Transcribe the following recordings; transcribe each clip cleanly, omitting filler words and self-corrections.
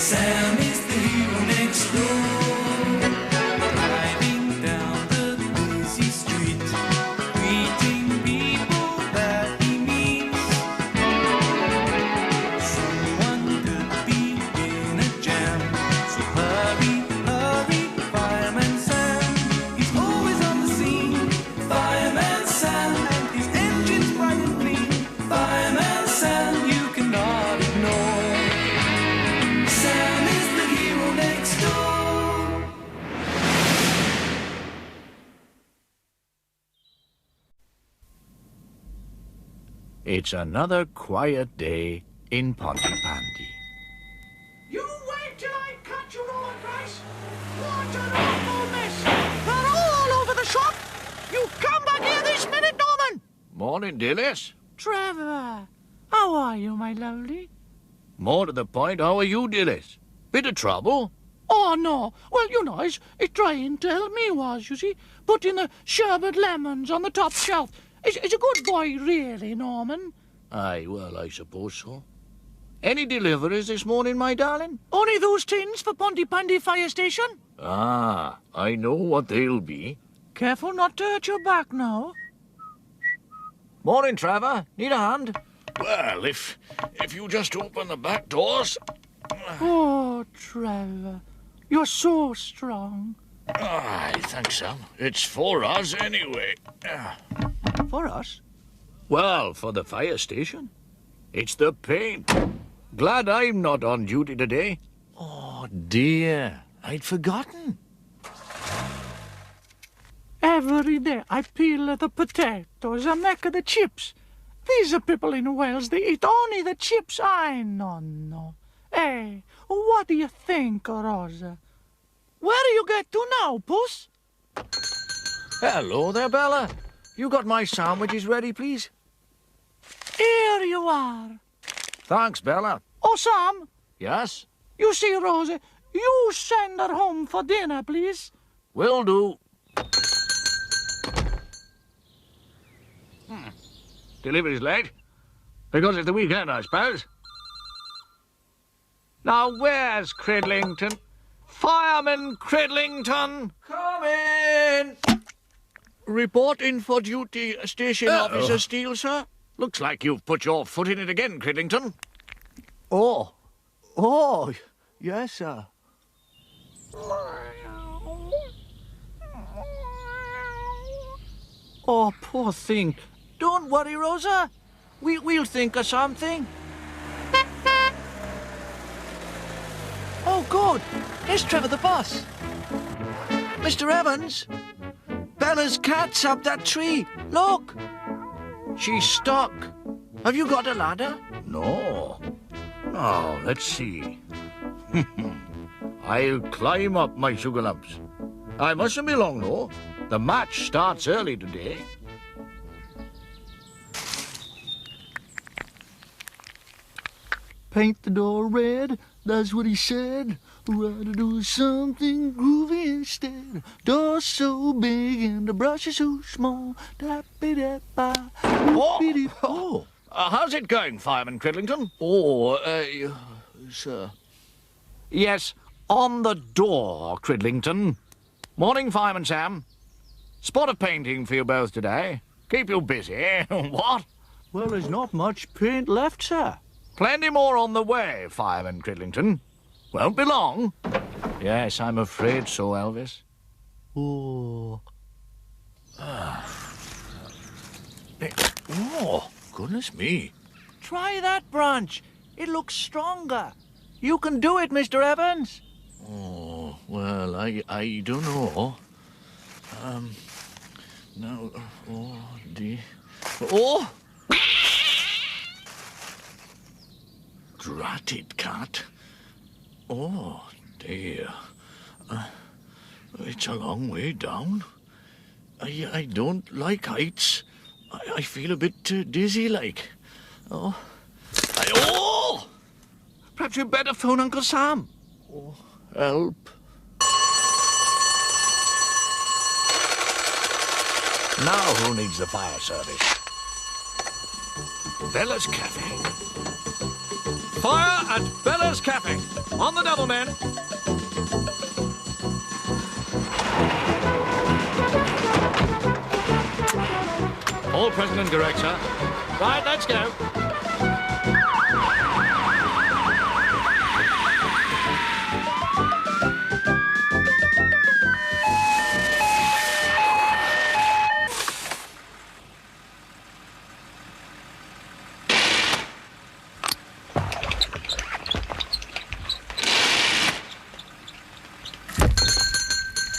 Sam is the hero next door. Driving down the busy street, greeting people that he meets. Someone could be in a jam, so hurry, hurry, Fireman Sam. He's always on the scene. Fireman Sam, and his engine's bright and clean. Fireman Sam, you cannot ignore. Sam is the hero next door. It's another quiet day in Pontypandy. You wait till I cut your own price. What an awful mess. They're all over the shop. You come back here this minute, Norman. Morning, Dillis. Trevor, how are you, my lovely? More to the point, how are you, Dillis? Bit of trouble? Oh, no. Well, you know, it's trying to help me was, you see. Putting the sherbet lemons on the top shelf. It's a good boy, really, Norman. Aye, well, I suppose so. Any deliveries this morning, my darling? Only those tins for Pontypandy Fire Station. Ah, I know what they'll be. Careful not to hurt your back now. Morning, Trevor. Need a hand? Well, if you just open the back doors. Oh, Trevor, you're so strong. Aye, thanks, Sam. It's for us anyway. For us? Well, for the fire station. It's the paint. Glad I'm not on duty today. Oh, dear. I'd forgotten. Every day I peel the potatoes and make the chips. These people in Wales, they eat only the chips. I no. Hey, what do you think, Rosa? Where do you get to now, Puss? Hello there, Bella. You got my sandwiches ready, please? Here you are. Thanks, Bella. Oh, Sam, Yes? you see, Rosa, you send her home for dinner, please. Will do. Delivery's late. Because it's the weekend, I suppose. Now, where's Cridlington? Fireman Cridlington! Come in. Reporting for duty, Station Officer Steele, sir. Looks like you've put your foot in it again, Cridlington. Oh, yes, sir. Oh, poor thing. Don't worry, Rosa. We'll think of something. Oh, good. It's Trevor the boss. Mr. Evans, Bella's cat's up that tree. Look. She's stuck. Have you got a ladder? No. Now, let's see. I'll climb up, my sugar lumps. I mustn't be long, though. The match starts early today. Paint the door red, that's what he said. Rather do something groovy instead. Door's so big and the brush is so small. Oh. How's it going, Fireman Cridlington? Sir. Yes, on the door, Cridlington. Morning, Fireman Sam. Spot of painting for you both today. Keep you busy. What? Well, there's not much paint left, sir. Plenty more on the way, Fireman Cridlington. Won't be long. Yes, I'm afraid so, Elvis. Oh. Oh, goodness me. Try that branch. It looks stronger. You can do it, Mr. Evans. Oh, well, I don't know. No, oh, dear. Oh! Dratted cat. Oh, dear. It's a long way down. I don't like heights. I feel a bit dizzy-like. Oh. Oh! Perhaps you'd better phone Uncle Sam. Oh, help. Now who needs the fire service? Bella's Cafe. Fire at Bella's Cafe. On the double, men. All present and correct, sir. Right, let's go.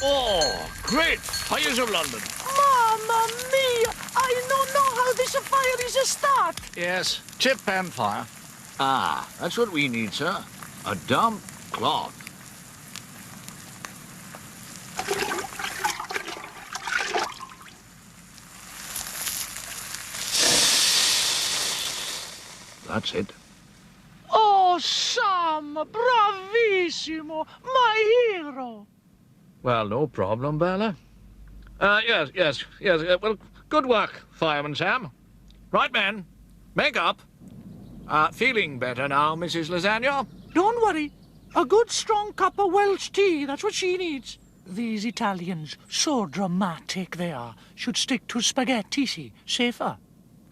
Oh, great! Fires of London. Mamma mia! I don't know how this fire is a start. Yes, chip and fire. Ah, that's what we need, sir. A damp cloth. That's it. Oh, Sam, bravissimo, my hero. Well, no problem, Bella. Yes. Well, good work, Fireman Sam. Right, men. Make up. Feeling better now, Mrs. Lasagna? Don't worry. A good strong cup of Welsh tea, that's what she needs. These Italians, so dramatic they are, should stick to spaghetti, see, safer.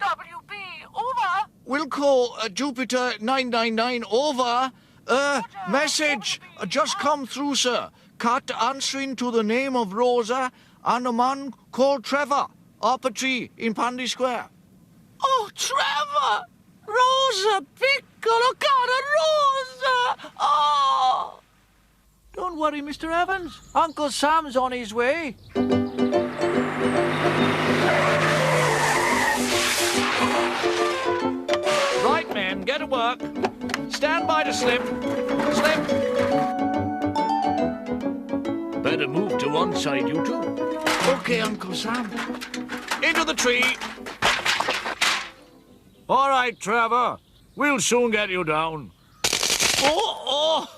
WB, over. Wilco, Jupiter 999, over. Message just come through, sir. Cat answering to the name of Rosa and a man called Trevor, up a tree in Pandy Square. Oh, Trevor! Rosa, piccolo, cara Rosa! Oh! Don't worry, Mr. Evans. Uncle Sam's on his way. Right, men, get to work. Stand by to slip. Slip. Better move to one side, you two. Okay, Uncle Sam. Into the tree. All right, Trevor. We'll soon get you down. Oh,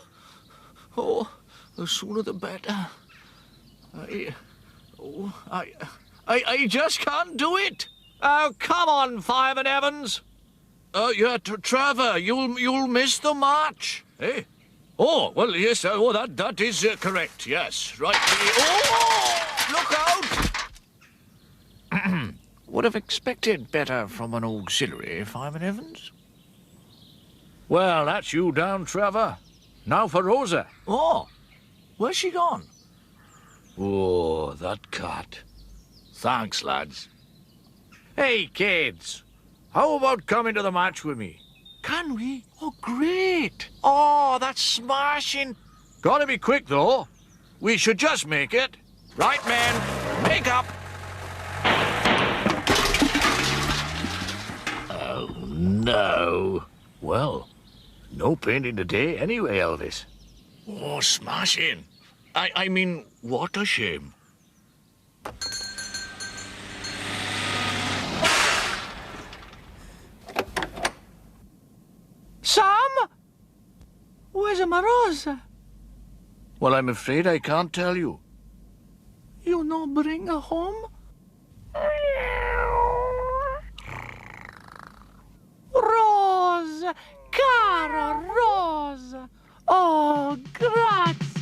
the sooner the better. I just can't do it. Oh, come on, Fireman Evans. Yeah, Trevor, you'll miss the march. Eh? Oh, well, yes, that is correct, yes. Right. Oh, look out! Would have expected better from an auxiliary, Fireman Evans. Well, that's you down, Trevor. Now for Rosa. Oh, where's she gone? Oh, that cat. Thanks, lads. Hey, kids. How about coming to the match with me? Can we? Oh, great. Oh, that's smashing. Gotta be quick, though. We should just make it. Right, men. Make up. Oh, no. Well, no painting today anyway, Elvis. Oh, smashing. I mean, what a shame. Sam? Where's my Rosa? Well, I'm afraid I can't tell you. You no bring her home? Rosa, cara Rosa. Oh, grazie.